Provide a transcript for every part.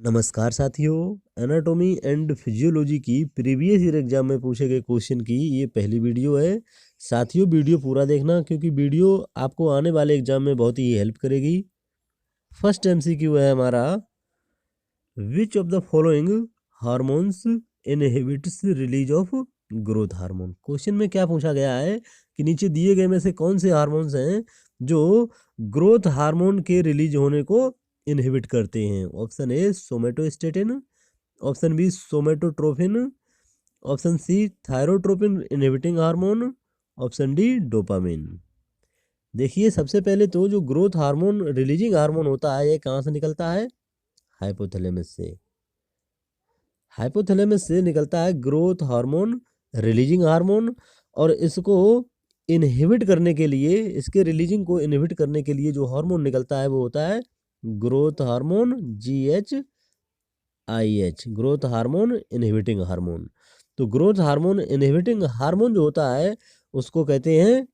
नमस्कार साथियों। Anatomy and physiology की प्रीवियस ईयर एग्जाम में पूछे गए क्वेश्चन की ये पहली वीडियो है। साथियों वीडियो पूरा देखना क्योंकि वीडियो आपको आने वाले एग्जाम में बहुत ही हेल्प करेगी। फर्स्ट एमसीक्यू है हमारा, विच of the following hormones inhibits release of growth hormone. Question में क्या पूछा गया है कि नीचे दिए गए में से कौन से हार्मोन्स हैं जो ग्रोथ हार्मोन के रिलीज होने को इनहिबिट करते हैं। Option A somatostatin, option B somatotropin, option C thyrotropin inhibiting hormone, option D dopamine. देखिए सबसे पहले तो जो ग्रोथ हार्मोन रिलीजिंग हार्मोन होता है ये कहाँ से निकलता है? हाइपोथैलेमस से। हाइपोथैलेमस से निकलता है ग्रोथ हार्मोन रिलीजिंग हार्मोन, और इसको इनहिबिट करने के लिए, इसके रिलीजिंग को इनहिबिट करने के लिए जो हार्मोन निकलता है वो होता है growth hormone GHIH, growth hormone inhibiting hormone. तो ग्रोथ हार्मोन इनहिबिटिंग हार्मोन जो होता है उसको कहते हैं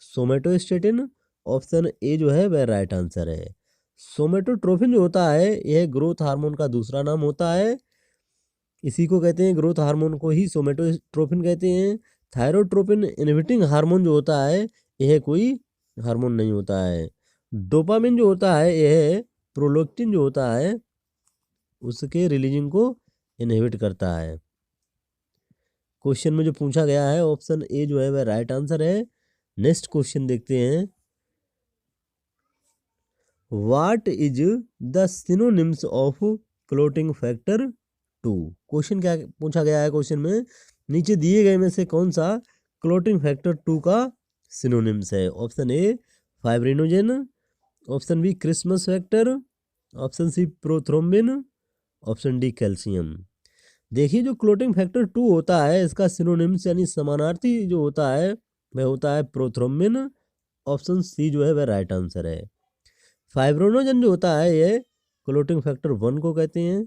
सोमेटोस्टेटिन। ऑप्शन ए जो है वह राइट आंसर है। सोमेटोट्रोपिन जो होता है यह ग्रोथ हार्मोन का दूसरा नाम होता है, इसी को कहते हैं, ग्रोथ हार्मोन को ही सोमेटोट्रोपिन कहते हैं। थायरोट्रोपिन इनहिबिटिंग हार्मोन जो होता है यह कोई हार्मोन नहीं होता है। डोपामिन जो होता है यह प्रोलैक्टिन जो होता है उसके रिलीजिंग को इनहिबिट करता है। क्वेश्चन में जो पूछा गया है ऑप्शन ए जो है वह राइट आंसर है। नेक्स्ट क्वेश्चन देखते हैं, what is the synonyms of clotting factor 2। Question क्या पूछा गया है? क्वेश्चन में नीचे दिए गए में से कौन सा क्लोटिंग फैक्टर 2 का सिनोनिम्स है। Option A fibrinogen, option B Christmas factor, option C prothrombin, option D calcium. देखिए जो क्लोटिंग फैक्टर 2 होता है इसका सिनोनिम्स यानी समानार्थी जो होता है वह होता है प्रोथ्रोम्बिन। ऑप्शन सी जो है वह राइट आंसर है। फाइब्रिनोजन जो होता है ये क्लोटिंग फैक्टर 1 को कहते हैं।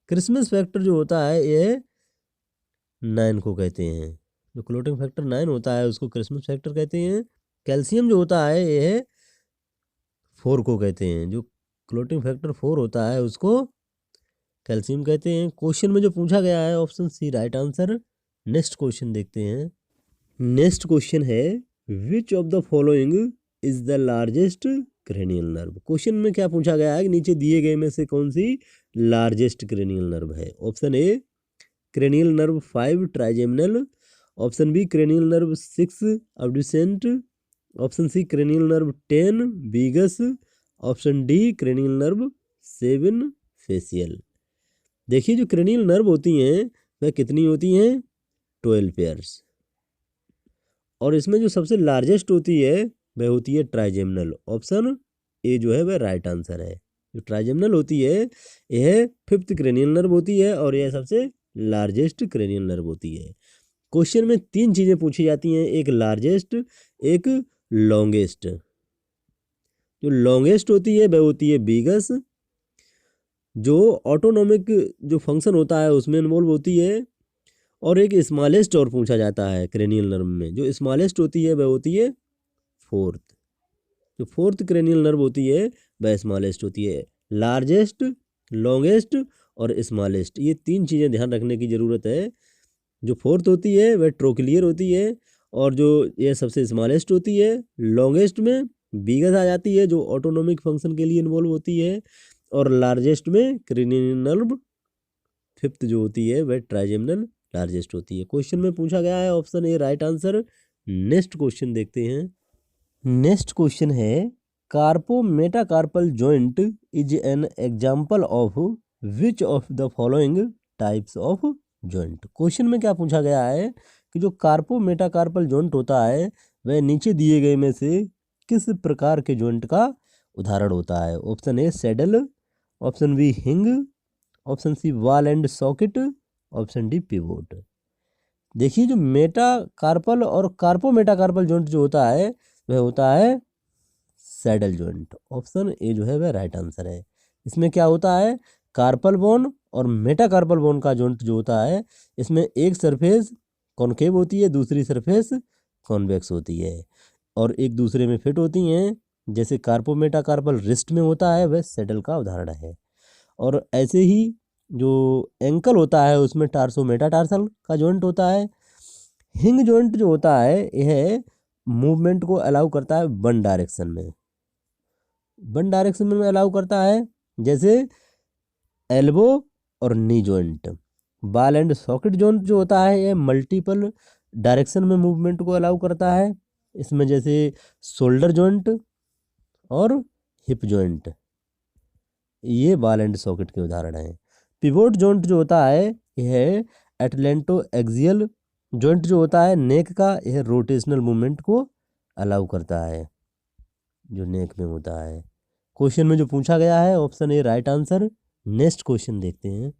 क्रिसमस फैक्टर जो होता है ये 9 को कहते हैं। जो क्लोटिंग फैक्टर 9 होता है उसको क्रिसमस फैक्टर कहते हैं। कैल्शियम जो होता है ये 4 को कहते हैं। जो क्लोटिंग फैक्टर 4 होता है उसको कैल्शियम कहते हैं। क्वेश्चन में जो पूछा गया है option C right answer. Next question देखते हैं। नेक्स्ट क्वेश्चन है, which of the following is the largest cranial nerve. Question में क्या पूछा गया है कि नीचे दिए गए में से कौन सी लार्जेस्ट क्रेनियल नर्व है। Option A cranial nerve 5 trigeminal, option B cranial nerve 6 abducens, option C cranial nerve 10 vagus, option D cranial nerve 7 facial. देखिए जो क्रेनियल नर्व होती हैं वह कितनी होती हैं? 12 पेयर्स। और इसमें जो सबसे लार्जेस्ट होती है वह होती है ट्राइजेमिनल। ऑप्शन ए जो है वह राइट आंसर है। जो ट्राइजेमिनल होती है यह 5th क्रेनियल नर्व होती है और यह सबसे लार्जेस्ट क्रेनियल नर्व होती है। क्वेश्चन में 3 चीजें पूछी जाती हैं, एक लार्जेस्ट, एक लॉन्गेस्ट। जो लॉन्गेस्ट होती है वह होती है बीगस, जो ऑटोनॉमिक जो फंक्शन होता है उसमें इन्वॉल्व होती है। और एक स्मॉलेस्ट और पूछा जाता है क्रेनियल नर्व में, जो स्मॉलेस्ट होती है वह होती है 4th। जो 4th क्रेनियल नर्व होती है वह स्मॉलेस्ट होती है। लार्जेस्ट, लॉन्गेस्ट और स्मॉलेस्ट, ये 3 चीज़ें ध्यान रखने की ज़रूरत है। जो 4th होती है वह ट्रोक्लियर होती है, और जो ये सबसे स्मॉलेस्ट होती है लॉन्गेस्ट में बीगस आ जाती है जो ऑटोनॉमिक फंक्शन के लिए इन्वॉल्व होती है, और लार्जेस्ट में क्रेनियल नर्व 5th जो होती है वह ट्राइजेमिनल लार्जेस्ट होती है। क्वेश्चन में पूछा गया है option A right answer. Next question देखते हैं। नेक्स्ट क्वेश्चन है, carpometacarpal joint is an example of which of the following types of joint. Question में क्या पूछा गया है कि जो कार्पो मेटाकार्पल जॉइंट होता है वह नीचे दिए गए में से किस प्रकार के जॉइंट का उदाहरण होता है। Option A saddle, option B hinge, option C ball and socket, option D pivot. देखिए जो मेटाकार्पल और कार्पो मेटाकार्पल जॉइंट जो होता है वह होता है सैडल जॉइंट। ऑप्शन ए जो है वह राइट आंसर है। इसमें क्या होता है, कार्पल बोन और मेटाकार्पल बोन का जॉइंट जो होता है इसमें एक सरफेस कॉनकेव होती है, दूसरी सरफेस कॉन्वेक्स होती है और एक दूसरे में फिट होती हैं। जैसे कार्पो मेटाकार्पल रिस्ट में होता है वह सैडल का उदाहरण है। और ऐसे ही जो एंकल होता है उसमें टार्सो मेटाटार्सल का जॉइंट होता है। हिंग जॉइंट जो होता है यह मूवमेंट को अलाउ करता है वन डायरेक्शन में अलाउ करता है, जैसे एल्बो और knee joint. Ball and socket joint जो होता है यह मल्टीपल डायरेक्शन में मूवमेंट को अलाउ करता है, इसमें जैसे शोल्डर जॉइंट और हिप जॉइंट, ये बॉल एंड सॉकेट के उदाहरण हैं। पिवोट जॉइंट जो होता है यह एटलेंटो एक्सियल जॉइंट जो होता है नेक का, यह रोटेशनल मूवमेंट को अलाउ करता है जो नेक में होता है। क्वेश्चन में जो पूछा गया है option A right answer. Next question देखते हैं।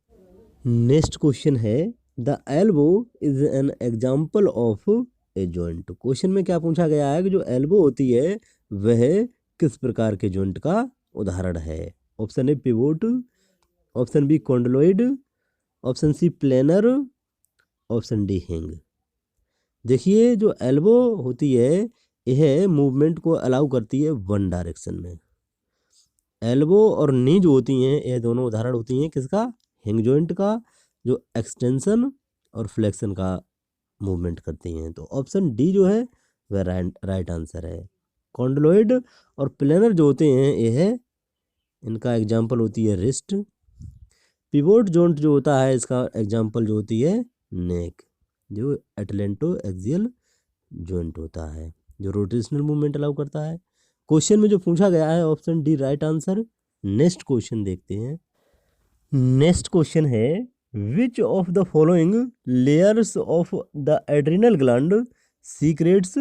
नेक्स्ट क्वेश्चन है the elbow is an example of a joint. Question में क्या पूछा गया है कि जो एल्बो होती है वह किस प्रकार के जॉइंट का उदाहरण है। Option A pivot, option B condyloid, option C planar, option D hinge. देखिए जो एल्बो होती है यह मूवमेंट को अलाउ करती है वन डायरेक्शन में। एल्बो और नी जो होती हैं यह दोनों उदाहरण होती हैं किसका, हिंग जॉइंट का, जो एक्सटेंशन और फ्लेक्शन का मूवमेंट करती हैं। तो ऑप्शन डी जो है वह राइट आंसर है। कॉन्डलोइड और प्लेनर जो होते हैं यह इनका एग्जाम्पल होती है रिस्ट। पिवोट जॉइंट जो होता है इसका एग्जाम्पल जो होती है नेक, जो एटलेंटो एक्सियल जॉइंट होता है जो रोटेशनल मूवमेंट अलाउ करता है। क्वेश्चन में जो पूछा गया है option D right answer. Next question देखते हैं। नेक्स्ट क्वेश्चन है which of the following layers of the adrenal gland secrets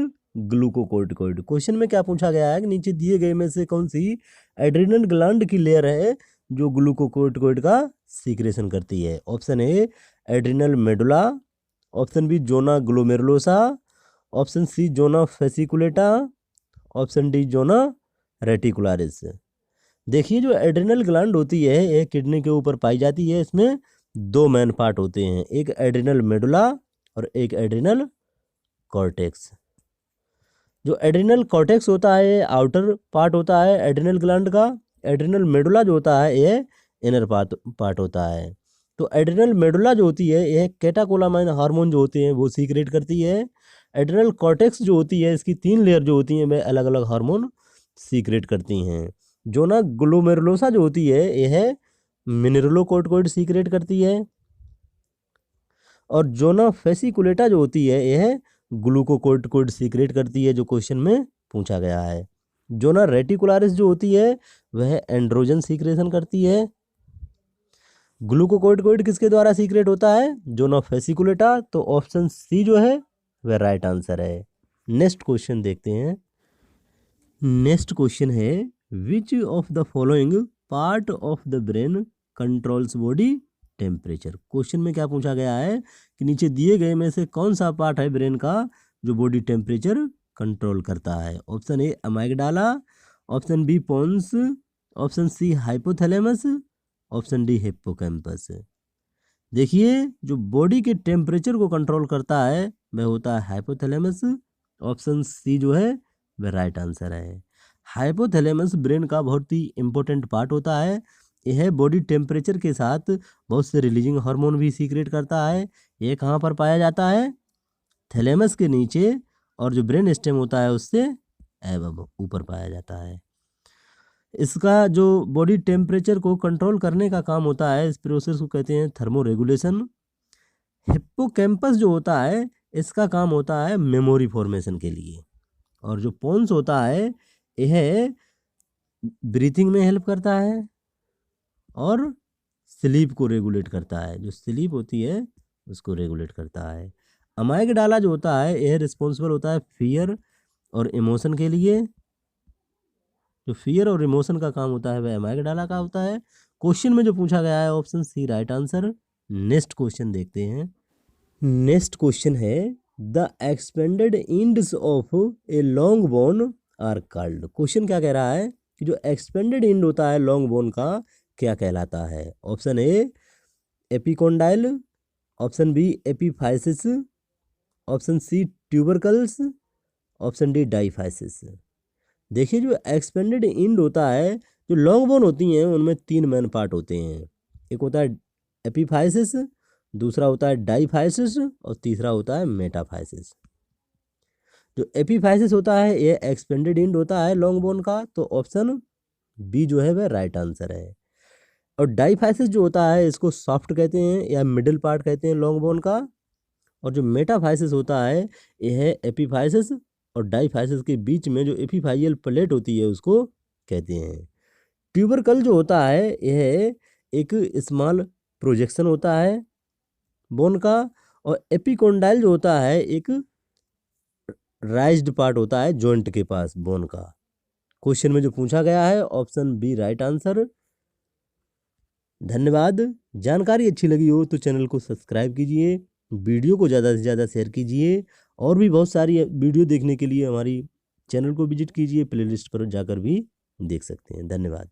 glucocorticoid. Question में क्या पूछा गया है कि नीचे दिए गए में से कौन सी एड्रिनल ग्लैंड की लेयर है जो ग्लूकोकोर्टिकोइड का सीक्रेशन करती है। Option A adrenal medulla, option B zona glomerulosa, option C zona fasciculata, option D zona reticularis. देखिए जो एड्रिनल ग्लैंड होती है यह किडनी के ऊपर पाई जाती है। इसमें दो मेन पार्ट होते हैं, एक एड्रिनल मेडुला और एक एड्रिनल कॉर्टेक्स। जो एड्रिनल कॉर्टेक्स होता है आउटर पार्ट होता है एड्रिनल ग्लैंड का। एड्रिनल मेडुला जो होता है यह इनर पार्ट होता है। तो एड्रिनल मेडुला जो होती है यह कैटाकोलामाइन हार्मोन जो होते हैं वो सीक्रेट करती है। एड्रिनल कॉर्टेक्स जो होती है इसकी 3 लेयर जो होती हैं वे अलग अलग हार्मोन सीक्रेट करती हैं। जोना ग्लोमेरुलोसा जो होती है यह मिनरलोकॉर्टिकोइड सीक्रेट करती है, और जोना फेसिकुलेटा जो होती है यह ग्लूकोकोर्टिकोइड सीक्रेट करती है जो क्वेश्चन में पूछा गया है। जोना रेटिकुलारिस जो होती है वह एंड्रोजन सीक्रेशन करती है। ग्लूकोकोर्टिकोइड किसके द्वारा सीक्रेट होता है, जोना फेसिकुलेटा। तो ऑप्शन सी जो है वह राइट आंसर है। नेक्स्ट क्वेश्चन देखते हैं। नेक्स्ट क्वेश्चन है which of the following part of the brain controls body temperature. Question में क्या पूछा गया है कि नीचे दिए गए में से कौन सा पार्ट है ब्रेन का जो बॉडी टेम्परेचर कंट्रोल करता है। Option A amygdala, option B pons, option C hypothalamus, option D hippocampus. देखिए जो बॉडी के टेम्परेचर को कंट्रोल करता है वह होता है हाइपोथैलेमस। ऑप्शन सी जो है वह राइट आंसर है। हाइपोथैलेमस ब्रेन का बहुत ही इंपॉर्टेंट पार्ट होता है। यह बॉडी टेम्परेचर के साथ बहुत से रिलीजिंग हार्मोन भी सीक्रेट करता है। ये कहाँ पर पाया जाता है, थैलेमस के नीचे, और जो ब्रेन स्टेम होता है उससे एबव ऊपर पाया जाता है। इसका जो बॉडी टेम्परेचर को कंट्रोल करने का काम होता है इस प्रोसेस को कहते हैं थर्मो रेगुलेशन। हिप्पोकैम्पस जो होता है इसका काम होता है मेमोरी फॉर्मेशन के लिए, और जो पोन्स होता है यह ब्रीथिंग में हेल्प करता है और स्लीप को रेगुलेट करता है। जो स्लीप होती है उसको रेगुलेट करता है। अमाइगडाला जो होता है यह रिस्पॉन्सिबल होता है फियर और इमोशन के लिए। जो फियर और इमोशन का काम होता है वह अमाइगडाला का होता है। क्वेश्चन में जो पूछा गया है option C right answer. Next question देखते हैं। नेक्स्ट क्वेश्चन है the expanded ends of a long bone are called. Question क्या कह रहा है कि जो एक्सपेंडेड एंड होता है लॉन्ग बोन का क्या कहलाता है। Option A epicondyle, option B epiphysis, option C tubercles, option D diaphysis. देखिए जो एक्सपेंडेड एंड होता है जो लॉन्ग बोन होती हैं उनमें 3 मेन पार्ट होते हैं। एक होता है एपीफाइसिस, दूसरा होता है डाईफाइसिस और तीसरा होता है मेटाफाइसिस। जो एपीफाइसिस होता है ये एक्सपेंडेड एंड होता है लॉन्ग बोन का, तो ऑप्शन बी जो है वह राइट आंसर है। और डाईफाइसिस जो होता है इसको सॉफ्ट कहते हैं या मिडिल पार्ट कहते हैं लॉन्ग बोन का। और जो मेटाफाइसिस होता है यह है एपीफाइसिस और डाईफाइसिस के बीच में जो एपीफाइयल प्लेट होती है उसको कहते हैं। ट्यूबरकल जो होता है यह एक स्मॉल प्रोजेक्शन होता है बोन का, और एपिकोंडाइल जो होता है एक राइज्ड पार्ट होता है जॉइंट के पास बोन का। क्वेश्चन में जो पूछा गया है ऑप्शन बी राइट आंसर। धन्यवाद। जानकारी अच्छी लगी हो तो चैनल को सब्सक्राइब कीजिए, वीडियो को ज़्यादा से ज़्यादा शेयर कीजिए, और भी बहुत सारी वीडियो देखने के लिए हमारी चैनल को विजिट कीजिए, प्लेलिस्ट पर जाकर भी देख सकते हैं। धन्यवाद।